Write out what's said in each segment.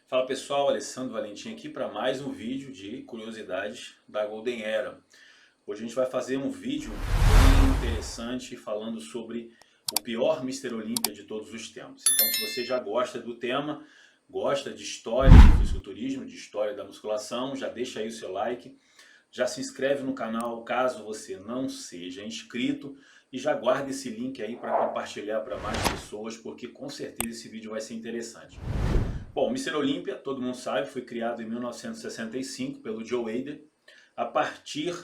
Fala pessoal, Alessandro Valentim aqui para mais um vídeo de curiosidades da Golden Era. Hoje a gente vai fazer um vídeo bem interessante falando sobre o pior Mister Olímpia de todos os tempos. Então, se você já gosta do tema, gosta de história do fisiculturismo, de história da musculação, já deixa aí o seu like, já se inscreve no canal caso você não seja inscrito e já guarda esse link aí para compartilhar para mais pessoas, porque com certeza esse vídeo vai ser interessante. Bom, o Mister Olímpia, todo mundo sabe, foi criado em 1965 pelo Joe Hader, a partir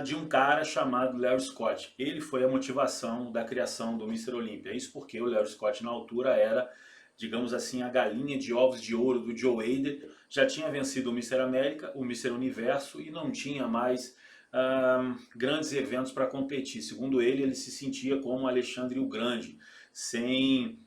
de um cara chamado Larry Scott. Ele foi a motivação da criação do Mister Olímpia. Isso porque o Larry Scott, na altura, era, digamos assim, a galinha de ovos de ouro do Joe Hader. Já tinha vencido o Mister América, o Mister Universo e não tinha mais grandes eventos para competir. Segundo ele, ele se sentia como Alexandre o Grande, sem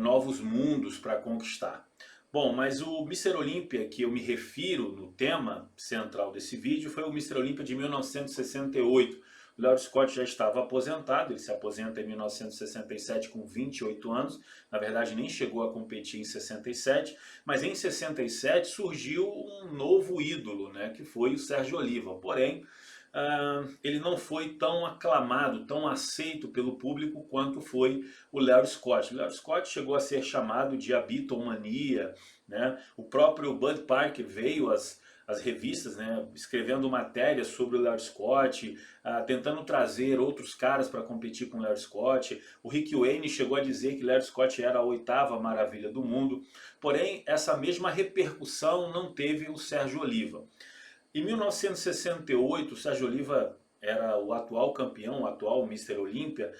novos mundos para conquistar. Bom, mas o Mister Olímpia que eu me refiro no tema central desse vídeo foi o Mister Olímpia de 1968. O Larry Scott já estava aposentado, ele se aposenta em 1967 com 28 anos, na verdade nem chegou a competir em 67, mas em 67 surgiu um novo ídolo, né, que foi o Sérgio Oliva. Porém, ele não foi tão aclamado, tão aceito pelo público quanto foi o Larry Scott. O Larry Scott chegou a ser chamado de a Beatlemania, né? O próprio Bud Parker veio às revistas, né, escrevendo matérias sobre o Larry Scott, tentando trazer outros caras para competir com o Larry Scott. O Rick Wayne chegou a dizer que Larry Scott era a oitava maravilha do mundo. Porém, essa mesma repercussão não teve o Sérgio Oliva. Em 1968, o Sérgio Oliva era o atual campeão, o atual Mister Olímpia.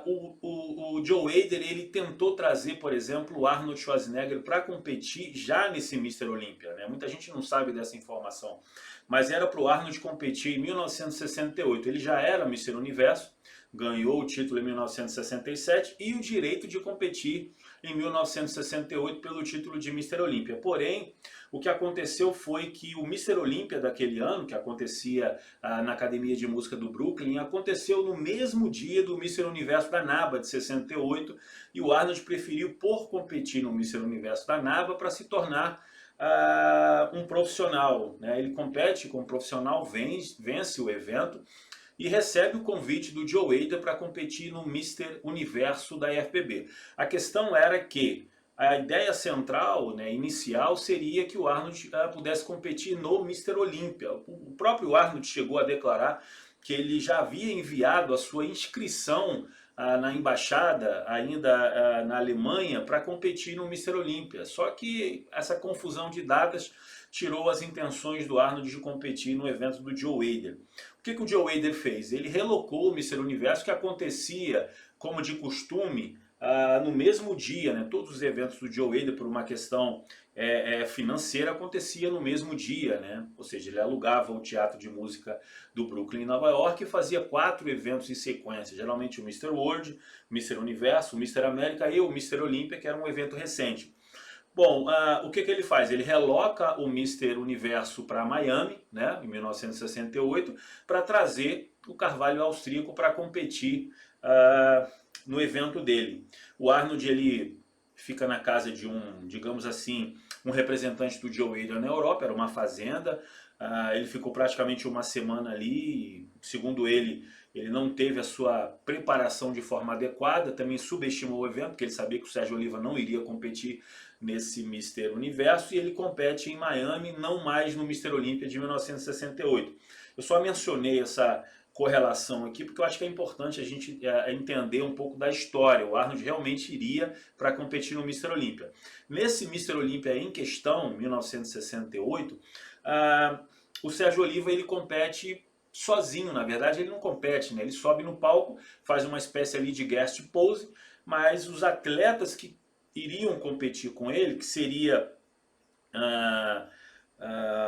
O Joe Hader ele tentou trazer, por exemplo, o Arnold Schwarzenegger para competir já nesse Mister Olímpia, né? Muita gente não sabe dessa informação, mas era para o Arnold competir em 1968. Ele já era Mister Universo, ganhou o título em 1967 e o direito de competir em 1968 pelo título de Mister Olímpia. Porém, o que aconteceu foi que o Mister Olímpia daquele ano, que acontecia na Academia de Música do Brooklyn, aconteceu no mesmo dia do Mister Universo da NABA de 68 e o Arnold preferiu por competir no Mister Universo da NABA para se tornar um profissional, né? Ele compete como profissional, vence o evento e recebe o convite do Joe Hader para competir no Mister Universo da IFBB. A questão era que a ideia central, né, inicial, seria que o Arnold pudesse competir no Mister Olímpia. O próprio Arnold chegou a declarar que ele já havia enviado a sua inscrição na embaixada, ainda na Alemanha, para competir no Mister Olímpia. Só que essa confusão de datas tirou as intenções do Arnold de competir no evento do Joe Hader. O que o Joe Hader fez? Ele relocou o Mister Universo, que acontecia, como de costume, no mesmo dia, né? Todos os eventos do Joe Hader, por uma questão financeira, acontecia no mesmo dia, né? Ou seja, ele alugava o Teatro de Música do Brooklyn em Nova York e fazia 4 eventos em sequência, geralmente o Mister World, o Mister Universo, o Mister América e o Mister Olímpia, que era um evento recente. Bom, o que ele faz? Ele reloca o Mister Universo para Miami, né, em 1968, para trazer o Carvalho austríaco para competir no evento dele. O Arnold ele fica na casa de digamos assim, um representante do Joe Hader na Europa, era uma fazenda. Ele ficou praticamente uma semana ali, segundo ele não teve a sua preparação de forma adequada, também subestimou o evento, porque ele sabia que o Sérgio Oliva não iria competir nesse Mister Universo, e ele compete em Miami, não mais no Mister Olímpia de 1968. Eu só mencionei essa correlação aqui porque eu acho que é importante a gente entender um pouco da história. O Arnold realmente iria para competir no Mister Olímpia. Nesse Mister Olímpia em questão, 1968, o Sérgio Oliva ele compete sozinho, na verdade ele não compete, né? Ele sobe no palco, faz uma espécie ali de guest pose, mas os atletas que iriam competir com ele, que seria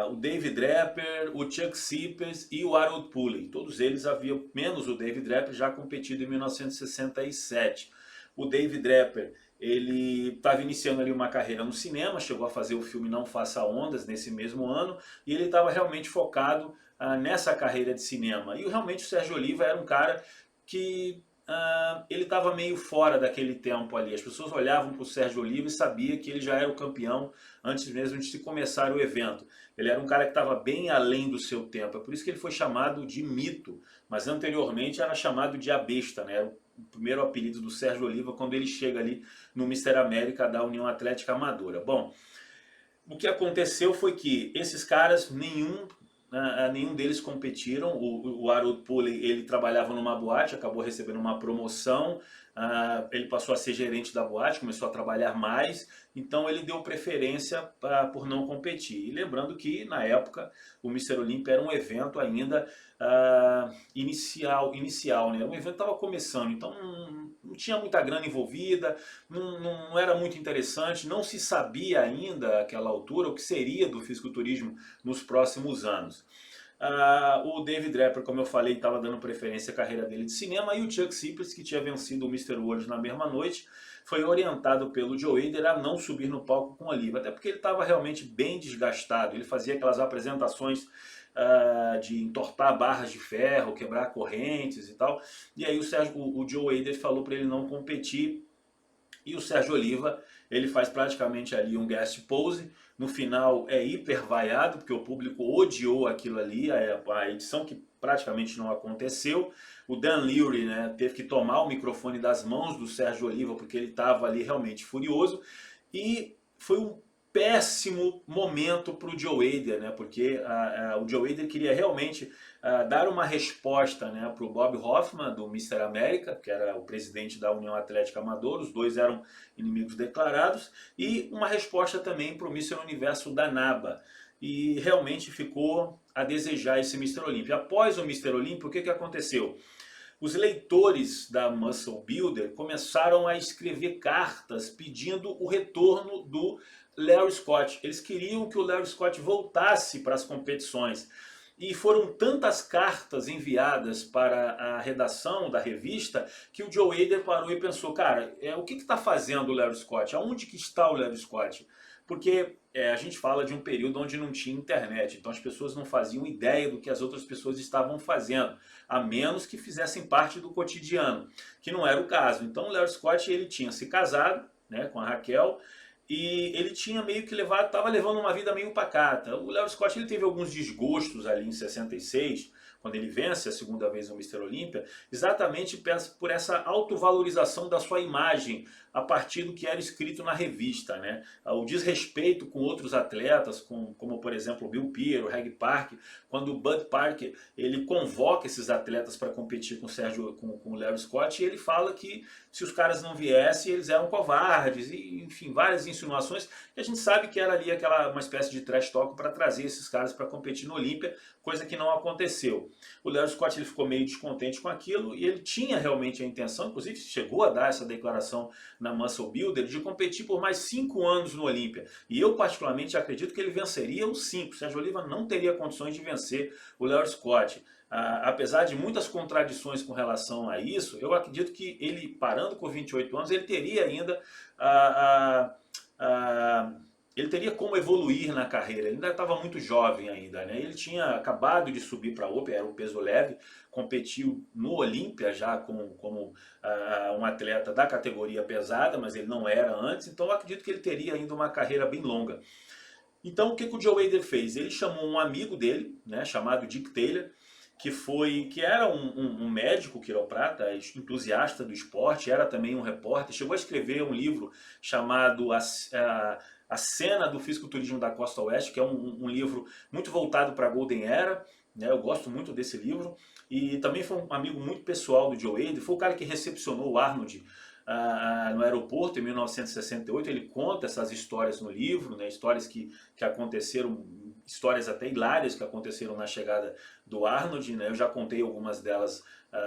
o David Draper, o Chuck Sippers e o Harold Pulley. Todos eles haviam, menos o David Draper, já competido em 1967. O David Draper, ele estava iniciando ali uma carreira no cinema, chegou a fazer o filme Não Faça Ondas nesse mesmo ano, e ele estava realmente focado nessa carreira de cinema. E realmente o Sérgio Oliva era um cara que ele estava meio fora daquele tempo ali. As pessoas olhavam para o Sérgio Oliva e sabiam que ele já era o campeão antes mesmo de se começar o evento. Ele era um cara que estava bem além do seu tempo. É por isso que ele foi chamado de mito, mas anteriormente era chamado de a besta, né? Era o primeiro apelido do Sérgio Oliva quando ele chega ali no Mister América da União Atlética Amadora. Bom, o que aconteceu foi que esses caras, nenhum deles competiram. O Harold Pulley, ele trabalhava numa boate, acabou recebendo uma promoção, ele passou a ser gerente da boate, começou a trabalhar mais, então ele deu preferência por não competir. E lembrando que na época o Mr. Olympia era um evento ainda inicial, né? O evento estava começando, então não tinha muita grana envolvida, não era muito interessante, não se sabia ainda àquela altura o que seria do fisiculturismo nos próximos anos. O David Draper, como eu falei, estava dando preferência à carreira dele de cinema, e o Chuck Cypress, que tinha vencido o Mr. World na mesma noite, foi orientado pelo Joe Hader a não subir no palco com Oliva, até porque ele estava realmente bem desgastado. Ele fazia aquelas apresentações de entortar barras de ferro, quebrar correntes e tal, e aí o Joe Hader falou para ele não competir, e o Sérgio Oliva, ele faz praticamente ali um guest pose. No final é hiper vaiado, porque o público odiou aquilo ali, a edição que praticamente não aconteceu. O Dan Leary, né, teve que tomar o microfone das mãos do Sérgio Oliva, porque ele estava ali realmente furioso. E foi um péssimo momento para o Joe Hader, né, porque o Joe Hader queria realmente dar uma resposta, né, para o Bob Hoffman, do Mr. América, que era o presidente da União Atlética Amadora, os dois eram inimigos declarados, e uma resposta também para o Mr. Universo da NABA. E realmente ficou a desejar esse Mr. Olympia. Após o Mr. Olympia, o que aconteceu? Os leitores da Muscle Builder começaram a escrever cartas pedindo o retorno do Larry Scott. Eles queriam que o Larry Scott voltasse para as competições. E foram tantas cartas enviadas para a redação da revista que o Joe Hader parou e pensou, cara, o que está fazendo o Larry Scott? Aonde que está o Larry Scott? Porque a gente fala de um período onde não tinha internet, então as pessoas não faziam ideia do que as outras pessoas estavam fazendo, a menos que fizessem parte do cotidiano, que não era o caso. Então o Larry Scott, ele tinha se casado, né, com a Raquel, e ele tinha meio que estava levando uma vida meio pacata. O Larry Scott, ele teve alguns desgostos ali em 66, quando ele vence a segunda vez o Mr. Olympia, exatamente por essa autovalorização da sua imagem a partir do que era escrito na revista, né? O desrespeito com outros atletas, como por exemplo o Bill Pearl, o Reg Park, quando o Bud Parker ele convoca esses atletas para competir com o Larry Scott, e ele fala que se os caras não viessem, eles eram covardes, e enfim, várias insinuações, que a gente sabe que era ali uma espécie de trash talk para trazer esses caras para competir no Olímpia, coisa que não aconteceu. O Larry Scott ele ficou meio descontente com aquilo, e ele tinha realmente a intenção, inclusive chegou a dar essa declaração na Muscle Builder, de competir por mais 5 anos no Olímpia. E eu particularmente acredito que ele venceria os 5. Sérgio Oliva não teria condições de vencer o Larry Scott. Apesar de muitas contradições com relação a isso, eu acredito que ele, parando com 28 anos, ele teria ainda ele teria como evoluir na carreira. Ele ainda estava muito jovem ainda, né? Ele tinha acabado de subir para a Open, era o peso leve, competiu no Olímpia já como um atleta da categoria pesada, mas ele não era antes, então eu acredito que ele teria ainda uma carreira bem longa. Então o que o Joe Hader fez? Ele chamou um amigo dele, né, chamado Dick Taylor, que era um médico quiroprata, entusiasta do esporte, era também um repórter, chegou a escrever um livro chamado A Cena do Fisiculturismo da Costa Oeste, que é um livro muito voltado para a Golden Era, né? Eu gosto muito desse livro, e também foi um amigo muito pessoal do Joe Hader, foi o cara que recepcionou o Arnold no aeroporto em 1968, ele conta essas histórias no livro, né? Histórias que aconteceram, histórias até hilárias que aconteceram na chegada do Arnold, né? Eu já contei algumas delas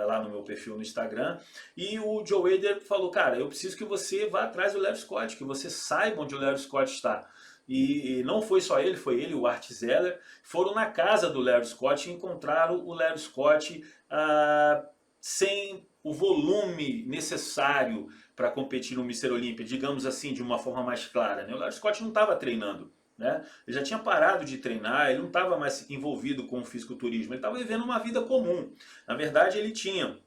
lá no meu perfil no Instagram, e o Joe Hader falou, cara, eu preciso que você vá atrás do Larry Scott, que você saiba onde o Larry Scott está. E não foi só ele, foi ele e o Art Zeller, foram na casa do Larry Scott e encontraram o Larry Scott sem o volume necessário para competir no Mr. Olympia, digamos assim, de uma forma mais clara, né? O Larry Scott não estava treinando, né? Ele já tinha parado de treinar, ele não estava mais envolvido com o fisiculturismo, ele estava vivendo uma vida comum. Na verdade, ele tinha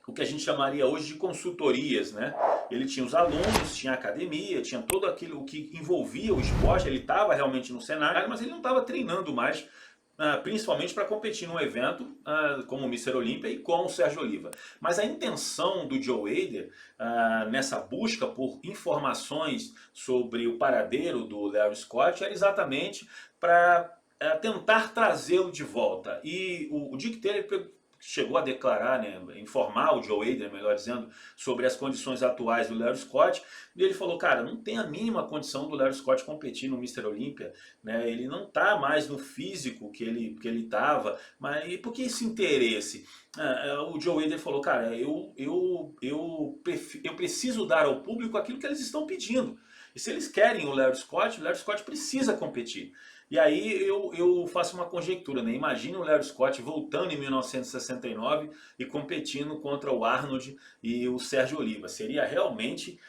o que a gente chamaria hoje de consultorias, né? Ele tinha os alunos, tinha a academia, tinha todo aquilo que envolvia o esporte, ele estava realmente no cenário, mas ele não estava treinando mais, principalmente para competir num evento como o Mr. Olympia e com o Sérgio Oliva. Mas a intenção do Joe Hader nessa busca por informações sobre o paradeiro do Larry Scott era exatamente para tentar trazê-lo de volta. E o Dick Taylor chegou a declarar, né, informar o Joe Hader, melhor dizendo, sobre as condições atuais do Larry Scott, e ele falou, cara, não tem a mínima condição do Larry Scott competir no Mr. Olympia, né, ele não está mais no físico que ele estava, mas e por que esse interesse? O Joe Hader falou, cara, eu preciso dar ao público aquilo que eles estão pedindo, e se eles querem o Larry Scott precisa competir. E aí eu faço uma conjectura, né? Imagina o Larry Scott voltando em 1969 e competindo contra o Arnold e o Sérgio Oliva. Seria realmente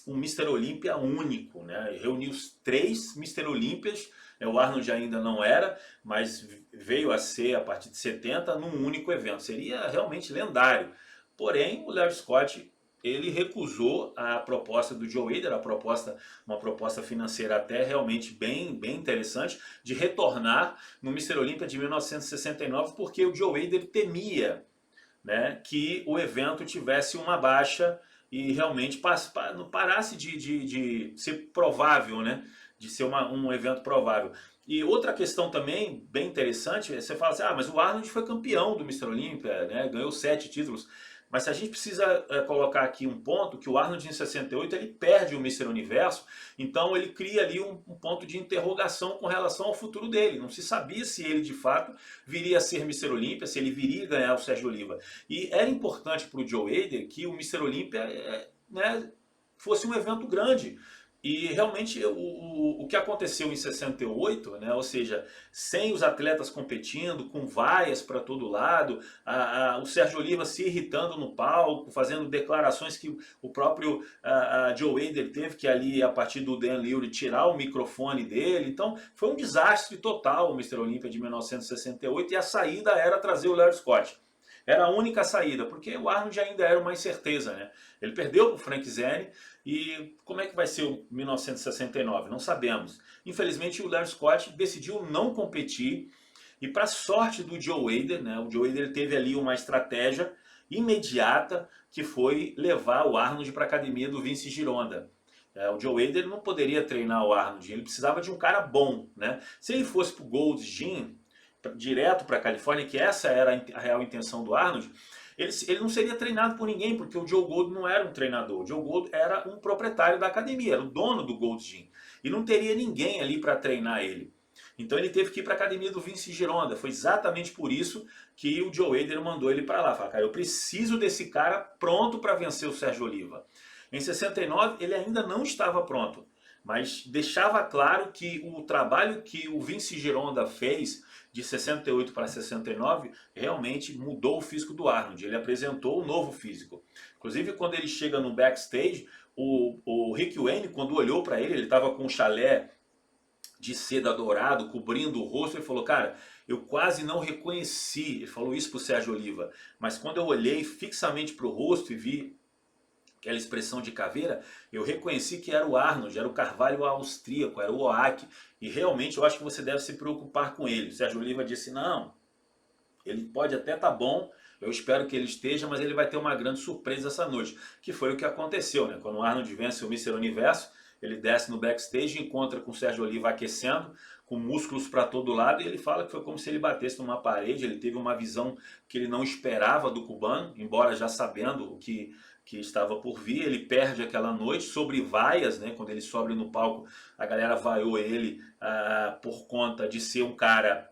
um Mr. Olympia único, né? Reuniu os 3 Mr. Olympias, o Arnold ainda não era, mas veio a ser a partir de 70 num único evento. Seria realmente lendário. Porém, o Larry Scott ele recusou a proposta do Joe Hader, uma proposta financeira até realmente bem interessante, de retornar no Mr. Olympia de 1969, porque o Joe Hader temia, né, que o evento tivesse uma baixa e realmente parasse de ser provável, né, de ser um evento provável. E outra questão também bem interessante, você fala assim, mas o Arnold foi campeão do Mr. Olympia, né, ganhou 7 títulos. Mas se a gente precisa colocar aqui um ponto, que o Arnold em 68 ele perde o Mr. Universo, então ele cria ali um ponto de interrogação com relação ao futuro dele. Não se sabia se ele de fato viria a ser Mr. Olympia, se ele viria a ganhar o Sérgio Oliva. E era importante para o Joe Hader que o Mr. Olympia né, fosse um evento grande. E realmente o que aconteceu em 68, né, ou seja, sem os atletas competindo, com vaias para todo lado, o Sérgio Oliva se irritando no palco, fazendo declarações que o próprio Joe Hader teve que ali, a partir do Dan Lewry, tirar o microfone dele. Então foi um desastre total o Mr. Olympia de 1968 e a saída era trazer o Larry Scott. Era a única saída, porque o Arnold ainda era uma incerteza, né? Ele perdeu para o Frank Zane e como é que vai ser o 1969? Não sabemos. Infelizmente o Larry Scott decidiu não competir e para sorte do Joe Hader, né? O Joe Hader teve ali uma estratégia imediata que foi levar o Arnold para a academia do Vince Gironda. O Joe Hader não poderia treinar o Arnold, ele precisava de um cara bom, né? Se ele fosse para o Gold's Gym, direto para a Califórnia, que essa era a real intenção do Arnold, ele não seria treinado por ninguém, porque o Joe Gold não era um treinador. O Joe Gold era um proprietário da academia, era o dono do Gold's Gym. E não teria ninguém ali para treinar ele. Então ele teve que ir para a academia do Vince Gironda. Foi exatamente por isso que o Joe Hader mandou ele para lá. Falou, cara, eu preciso desse cara pronto para vencer o Sérgio Oliva. Em 69 ele ainda não estava pronto, mas deixava claro que o trabalho que o Vince Gironda fez de 68 para 69 realmente mudou o físico do Arnold. Ele apresentou um novo físico. Inclusive quando ele chega no backstage, o Rick Wayne, quando olhou para ele estava com um chalé de seda dourado cobrindo o rosto, ele falou, cara, eu quase não reconheci, ele falou isso para o Sérgio Oliva, mas quando eu olhei fixamente para o rosto e vi aquela expressão de caveira, eu reconheci que era o Arnold, era o Carvalho austríaco, era o Oak, e realmente eu acho que você deve se preocupar com ele. O Sérgio Oliva disse, não, ele pode até estar bom, eu espero que ele esteja, mas ele vai ter uma grande surpresa essa noite, que foi o que aconteceu, né? Quando o Arnold vence o Mr. Universo, ele desce no backstage e encontra com o Sérgio Oliva aquecendo, com músculos para todo lado, e ele fala que foi como se ele batesse numa parede, ele teve uma visão que ele não esperava do cubano, embora já sabendo o que estava por vir. Ele perde aquela noite sobre vaias, né? Quando ele sobe no palco, a galera vaiou ele por conta de ser um cara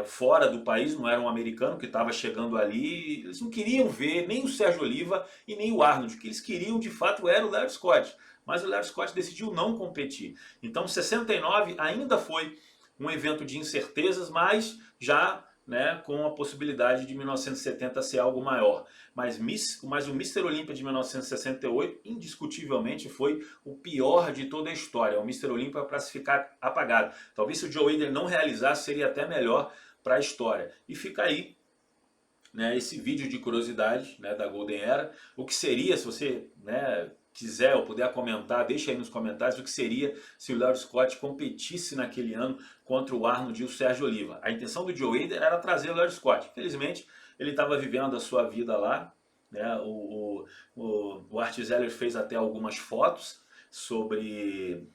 fora do país, não era um americano que estava chegando ali. Eles não queriam ver nem o Sérgio Oliva e nem o Arnold. O que eles queriam de fato era o Larry Scott. Mas o Larry Scott decidiu não competir. Então 69 ainda foi um evento de incertezas, mas já, né, com a possibilidade de 1970 ser algo maior. Mas o Mr. Olympia de 1968 indiscutivelmente foi o pior de toda a história. O Mr. Olympia para se ficar apagado. Talvez se o Joe Hader não realizasse seria até melhor para a história. E fica aí né, esse vídeo de curiosidade, né, da Golden Era. O que seria, se você, né, quiser ou puder comentar, deixa aí nos comentários o que seria se o Larry Scott competisse naquele ano contra o Arnold e o Sérgio Oliva. A intenção do Joe Hader era trazer o Larry Scott. Infelizmente, ele estava vivendo a sua vida lá, né? O Art Zeller fez até algumas fotos sobre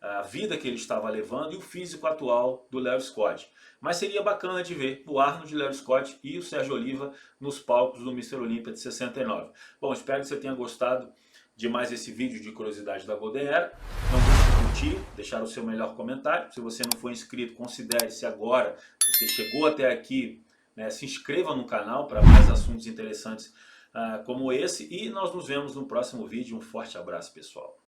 a vida que ele estava levando e o físico atual do Larry Scott. Mas seria bacana de ver o Arnold, Larry Scott e o Sérgio Oliva nos palcos do Mr. Olympia de 69. Bom, espero que você tenha gostado de mais esse vídeo de curiosidade da Golden Era. Não deixe de curtir, deixar o seu melhor comentário. Se você não for inscrito, considere-se agora. Se você chegou até aqui, né, se inscreva no canal para mais assuntos interessantes como esse. E nós nos vemos no próximo vídeo. Um forte abraço, pessoal.